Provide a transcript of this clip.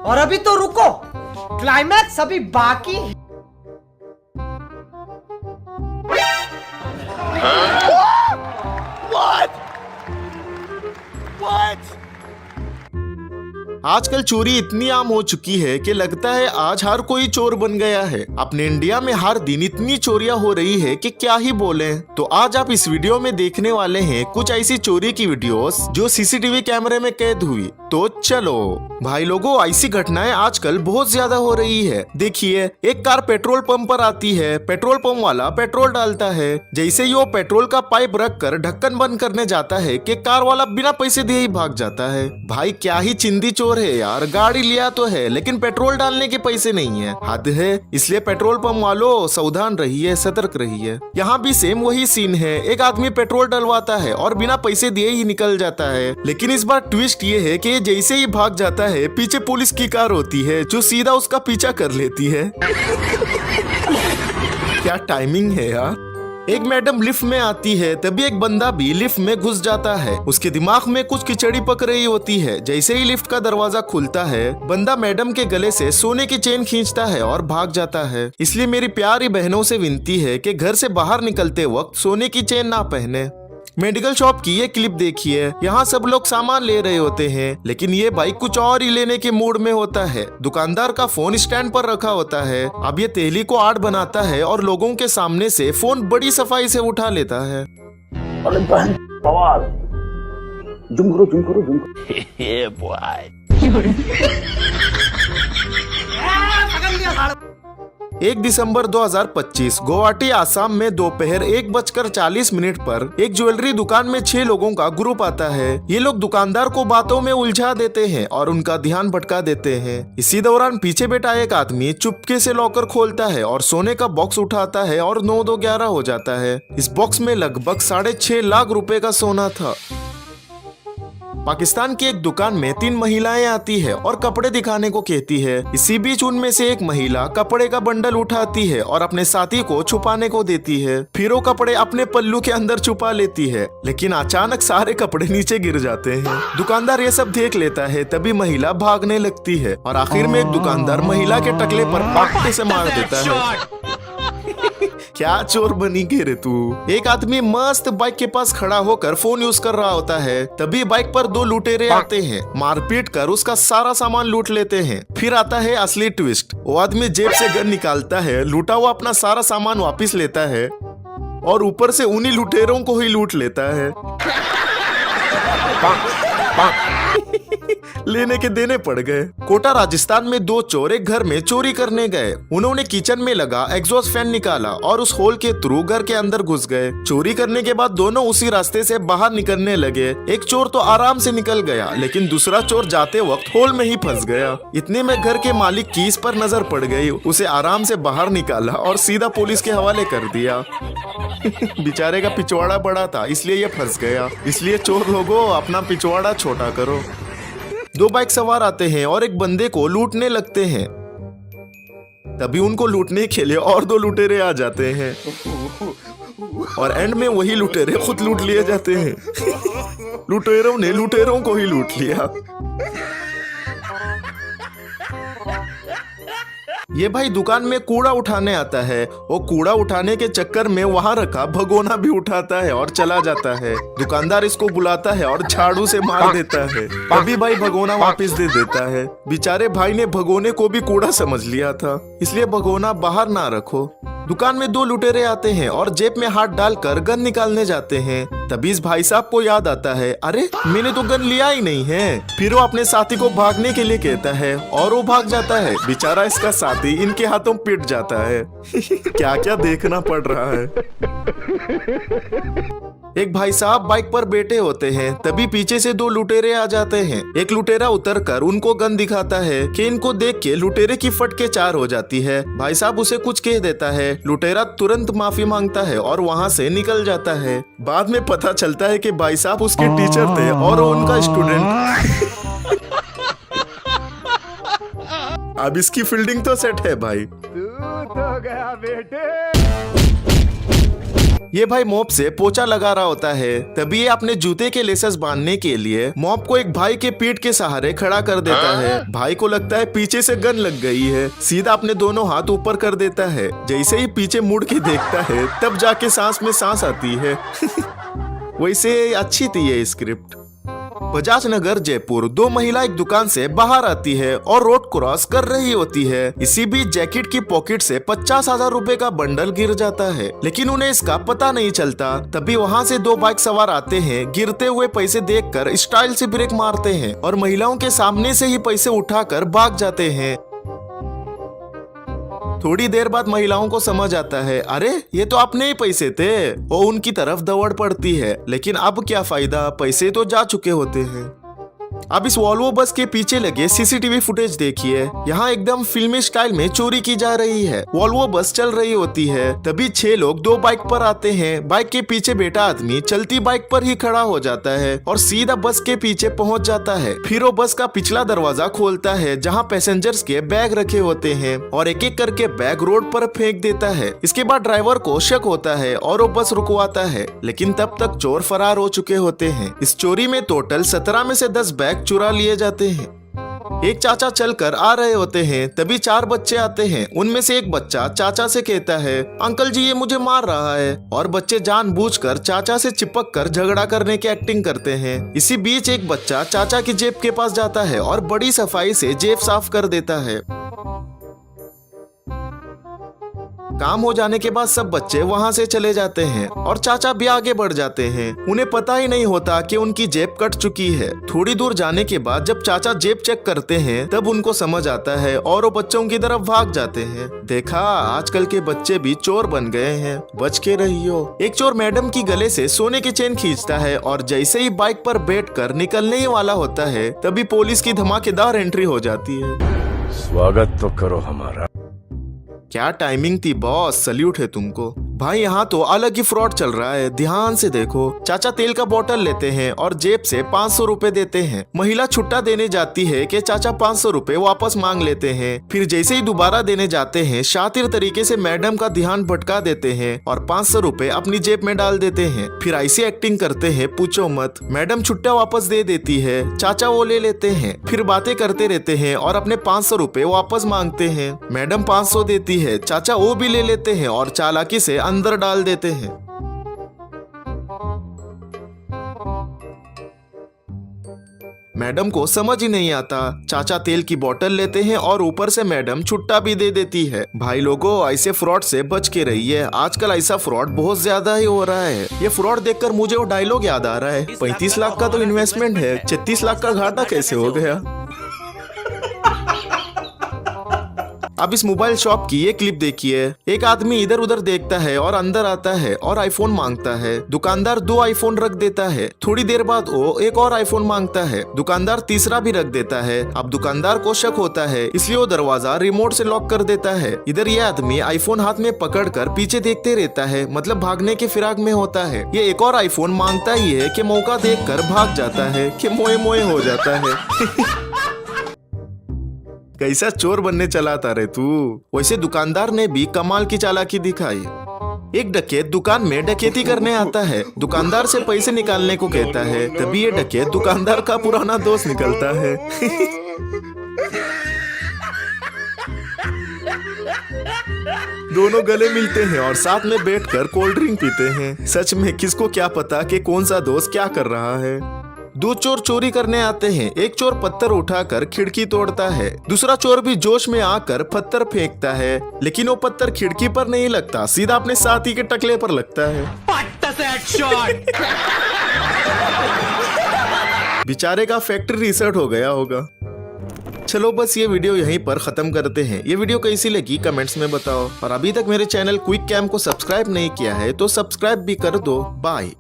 और अभी तो रुको, क्लाइमैक्स अभी बाकी है। आजकल चोरी इतनी आम हो चुकी है कि लगता है आज हर कोई चोर बन गया है। अपने इंडिया में हर दिन इतनी चोरियां हो रही है कि क्या ही बोलें। तो आज आप इस वीडियो में देखने वाले हैं कुछ ऐसी चोरी की वीडियोस जो सीसीटीवी कैमरे में कैद हुई। तो चलो भाई लोगों, ऐसी घटनाएं आजकल बहुत ज्यादा हो रही है। देखिए, एक कार पेट्रोल पंप पर आती है, पेट्रोल पंप वाला पेट्रोल डालता है। जैसे ही वो पेट्रोल का पाइप रख कर ढक्कन बंद करने जाता है कि कार वाला बिना पैसे दिए ही भाग जाता है। भाई क्या ही चिंदी चोर है यार, गाड़ी लिया तो है लेकिन पेट्रोल डालने के पैसे नहीं है, हद है। इसलिए पेट्रोल पंप वालों सावधान रहिए, सतर्क रहिए। यहाँ भी सेम वही सीन है, एक आदमी पेट्रोल डलवाता है और बिना पैसे दिए ही निकल जाता है। लेकिन इस बार ट्विस्ट ये है कि जैसे ही भाग जाता है पीछे पुलिस की कार होती है जो सीधा उसका पीछा कर लेती है। क्या टाइमिंग है यार। एक मैडम लिफ्ट में आती है, तभी एक बंदा भी लिफ्ट में घुस जाता है। उसके दिमाग में कुछ खिचड़ी पक रही होती है। जैसे ही लिफ्ट का दरवाजा खुलता है, बंदा मैडम के गले से सोने की चेन खींचता है और भाग जाता है। इसलिए मेरी प्यारी बहनों से विनती है कि घर से बाहर निकलते वक्त सोने की चेन ना पहने। मेडिकल शॉप की ये क्लिप देखिए, यहाँ सब लोग सामान ले रहे होते हैं लेकिन ये भाई कुछ और ही लेने के मूड में होता है। दुकानदार का फोन स्टैंड पर रखा होता है। अब ये तेली को आड़ बनाता है और लोगों के सामने से फोन बड़ी सफाई से उठा लेता है। अरे बहन बवाल, जुम करो जुम करो जुम करो। ये बॉय 1 दिसंबर 2025 गुवाहाटी आसाम में दोपहर 1:40 पर एक ज्वेलरी दुकान में 6 लोगों का ग्रुप आता है। ये लोग दुकानदार को बातों में उलझा देते हैं और उनका ध्यान भटका देते हैं। इसी दौरान पीछे बैठा एक आदमी चुपके से लॉकर खोलता है और सोने का बॉक्स उठाता है और 9-2-11 हो जाता है। इस बॉक्स में लगभग 6.5 लाख रुपए का सोना था। पाकिस्तान की एक दुकान में 3 महिलाएं आती है और कपड़े दिखाने को कहती है। इसी बीच उनमें से एक महिला कपड़े का बंडल उठाती है और अपने साथी को छुपाने को देती है। फिर वो कपड़े अपने पल्लू के अंदर छुपा लेती है, लेकिन अचानक सारे कपड़े नीचे गिर जाते हैं। दुकानदार ये सब देख लेता है, तभी महिला भागने लगती है और आखिर में एक दुकानदार महिला के टकले पर पाट्टे से मार देता है। क्या चोर बनी के रे तू। एक आदमी मस्त बाइक के पास खड़ा होकर फोन यूज कर रहा होता है, तभी बाइक पर 2 लुटेरे आते हैं, मारपीट कर उसका सारा सामान लूट लेते हैं। फिर आता है असली ट्विस्ट। वो आदमी जेब से गन निकालता है, लूटा हुआ अपना सारा सामान वापस लेता है और ऊपर से उन्हीं लुटेरों को ही लूट लेता है। लेने के देने पड़ गए। कोटा राजस्थान में 2 चोर एक घर में चोरी करने गए। उन्होंने किचन में लगा एग्जॉस्ट फैन निकाला और उस होल के थ्रू घर के अंदर घुस गए। चोरी करने के बाद दोनों उसी रास्ते से बाहर निकलने लगे। एक चोर तो आराम से निकल गया लेकिन दूसरा चोर जाते वक्त होल में ही फंस गया। इतने में घर के मालिक की इस पर नजर पड़ गई, उसे आराम से बाहर निकाला और सीधा पुलिस के हवाले कर दिया। बेचारे का पिछवाड़ा बड़ा था इसलिए ये फंस गया। इसलिए चोर लोगों अपना पिछवाड़ा छोटा करो। 2 बाइक सवार आते हैं और एक बंदे को लूटने लगते हैं, तभी उनको लूटने के लिए और 2 लुटेरे आ जाते हैं और एंड में वही लुटेरे खुद लूट लिए जाते हैं। लुटेरों ने लुटेरों को ही लूट लिया। ये भाई दुकान में कूड़ा उठाने आता है। वो कूड़ा उठाने के चक्कर में वहाँ रखा भगोना भी उठाता है और चला जाता है। दुकानदार इसको बुलाता है और झाड़ू से मार देता है, तभी भाई भगोना वापस दे देता है। बेचारे भाई ने भगोने को भी कूड़ा समझ लिया था, इसलिए भगोना बाहर ना रखो। दुकान में 2 लुटेरे आते हैं और जेब में हाथ डालकर गन निकालने जाते हैं। तभी इस भाई साहब को याद आता है, अरे मैंने तो गन लिया ही नहीं है। फिर वो अपने साथी को भागने के लिए कहता है और वो भाग जाता है। बेचारा इसका साथी इनके हाथों पिट जाता है। क्या क्या देखना पड़ रहा है। एक भाई साहब बाइक पर बैठे होते हैं, तभी पीछे से 2 लुटेरे आ जाते हैं। एक लुटेरा उतरकर उनको गन दिखाता है कि इनको देख के लुटेरे की फटके 4 हो जाती है। भाई साहब उसे कुछ कह देता है। लुटेरा तुरंत माफी मांगता है और वहाँ से निकल जाता है। बाद में पता चलता है कि भाई साहब उसके टीचर थे और वो उनका स्टूडेंट। अब इसकी फील्डिंग तो सेट है भाई। तू तो गया बेटे। ये भाई मॉप से पोछा लगा रहा होता है, तभी ये अपने जूते के लेसेस बांधने के लिए मॉप को एक भाई के पीठ के सहारे खड़ा कर देता है। भाई को लगता है पीछे से गन लग गई है, सीधा अपने दोनों हाथ ऊपर कर देता है। जैसे ही पीछे मुड़ के देखता है तब जाके सांस में सांस आती है। वैसे अच्छी थी ये स्क्रिप्ट। बजाज नगर जयपुर, दो महिला एक दुकान से बाहर आती है और रोड क्रॉस कर रही होती है। इसी बीच जैकेट की पॉकेट से 50,000 रुपए का बंडल गिर जाता है, लेकिन उन्हें इसका पता नहीं चलता। तभी वहाँ से दो बाइक सवार आते हैं। गिरते हुए पैसे देखकर स्टाइल से ब्रेक मारते हैं और महिलाओं के सामने से ही पैसे उठाकर भाग जाते हैं। थोड़ी देर बाद महिलाओं को समझ आता है, अरे ये तो अपने ही पैसे थे। वो उनकी तरफ दौड़ पड़ती है, लेकिन अब क्या फायदा, पैसे तो जा चुके होते हैं। अब इस वॉल्वो बस के पीछे लगे सीसीटीवी फुटेज देखिए। यहाँ एकदम फिल्मी स्टाइल में चोरी की जा रही है। वॉल्वो बस चल रही होती है, तभी 6 लोग दो बाइक पर आते हैं। बाइक के पीछे बैठा आदमी चलती बाइक पर ही खड़ा हो जाता है और सीधा बस के पीछे पहुंच जाता है। फिर वो बस का पिछला दरवाजा खोलता है जहाँ पैसेंजर्स के बैग रखे होते हैं और एक एक करके बैग रोड पर फेंक देता है। इसके बाद ड्राइवर को शक होता है और वो बस रुकवाता है, लेकिन तब तक चोर फरार हो चुके होते हैं। इस चोरी में टोटल 17 में से 10 बैग चुरा लिए जाते हैं। एक चाचा चलकर आ रहे होते हैं, तभी 4 बच्चे आते हैं। उनमें से एक बच्चा चाचा से कहता है, अंकल जी ये मुझे मार रहा है, और बच्चे जानबूझकर चाचा से चिपक कर झगड़ा करने की एक्टिंग करते हैं। इसी बीच एक बच्चा चाचा की जेब के पास जाता है और बड़ी सफाई से जेब साफ कर देता है। काम हो जाने के बाद सब बच्चे वहां से चले जाते हैं और चाचा भी आगे बढ़ जाते हैं। उन्हें पता ही नहीं होता कि उनकी जेब कट चुकी है। थोड़ी दूर जाने के बाद जब चाचा जेब चेक करते हैं तब उनको समझ आता है और वो बच्चों की तरफ भाग जाते हैं। देखा, आजकल के बच्चे भी चोर बन गए हैं, बच के रहियो। एक चोर मैडम की गले से सोने की चेन खींचता है और जैसे ही बाइक पर बैठकर निकलने ही वाला होता है तभी पुलिस की धमाकेदार एंट्री हो जाती है। स्वागत तो करो हमारा। क्या टाइमिंग थी बॉस, सल्यूट है तुमको। भाई यहाँ तो अलग ही फ्रॉड चल रहा है, ध्यान से देखो। चाचा तेल का बोतल लेते हैं और जेब से 500 रुपए देते हैं। महिला छुट्टा देने जाती है कि चाचा 500 रुपए वापस मांग लेते हैं। फिर जैसे ही दोबारा देने जाते हैं शातिर तरीके से मैडम का ध्यान भटका देते हैं और 500 रुपए अपनी जेब में डाल देते हैं। फिर ऐसी एक्टिंग करते हैं पूछो मत। मैडम छुट्टा वापस दे देती है, चाचा वो ले लेते हैं। फिर बातें करते रहते हैं और अपने 500 रुपए वापस मांगते हैं। मैडम 500 देती है, चाचा वो भी ले लेते हैं और चालाकी से अंदर डाल देते हैं। मैडम को समझ ही नहीं आता। चाचा तेल की बोतल लेते हैं और ऊपर से मैडम छुट्टा भी दे देती है। भाई लोगों, ऐसे फ्रॉड से बच के रहिए। आजकल ऐसा फ्रॉड बहुत ज्यादा ही हो रहा है। ये फ्रॉड देखकर मुझे वो डायलॉग याद आ रहा है, 35 लाख का तो इन्वेस्टमेंट है, 36 लाख का घाटा कैसे हो गया। अब इस मोबाइल शॉप की ये क्लिप देखिए। एक आदमी इधर उधर देखता है और अंदर आता है और आईफोन मांगता है। दुकानदार 2 आईफोन रख देता है। थोड़ी देर बाद वो एक और आईफोन मांगता है। दुकानदार तीसरा भी रख देता है। अब दुकानदार को शक होता है, इसलिए वो दरवाजा रिमोट से लॉक कर देता है। इधर ये आदमी आईफोन हाथ में पकड़कर पीछे देखते रहता है, मतलब भागने के फिराक में होता है। ये एक और आईफोन मांगता ही है कि मौका देखकर भाग जाता है कि मोए मोए हो जाता है। कैसा चोर बनने चला था रे तू। वैसे दुकानदार ने भी कमाल की चालाकी दिखाई। एक डकैत दुकान में डकैती करने आता है। दुकानदार से पैसे निकालने को कहता है, तभी ये डकैत दुकानदार का पुराना दोस्त निकलता है। दोनों गले मिलते हैं और साथ में बैठकर कोल्ड ड्रिंक पीते हैं। सच में किसको क्या पता कि कौन सा दोस्त क्या कर रहा है। 2 चोर चोरी करने आते हैं। एक चोर पत्थर उठाकर खिड़की तोड़ता है। दूसरा चोर भी जोश में आकर पत्थर फेंकता है, लेकिन वो पत्थर खिड़की पर नहीं लगता, सीधा अपने साथी के टकले पर लगता है। बेचारे का फैक्ट्री रीसेट हो गया होगा। चलो बस ये वीडियो यहीं पर खत्म करते हैं। ये वीडियो कैसी लगी कमेंट्स में बताओ, और अभी तक मेरे चैनल क्विक कैम को सब्सक्राइब नहीं किया है तो सब्सक्राइब भी कर दो। बाय।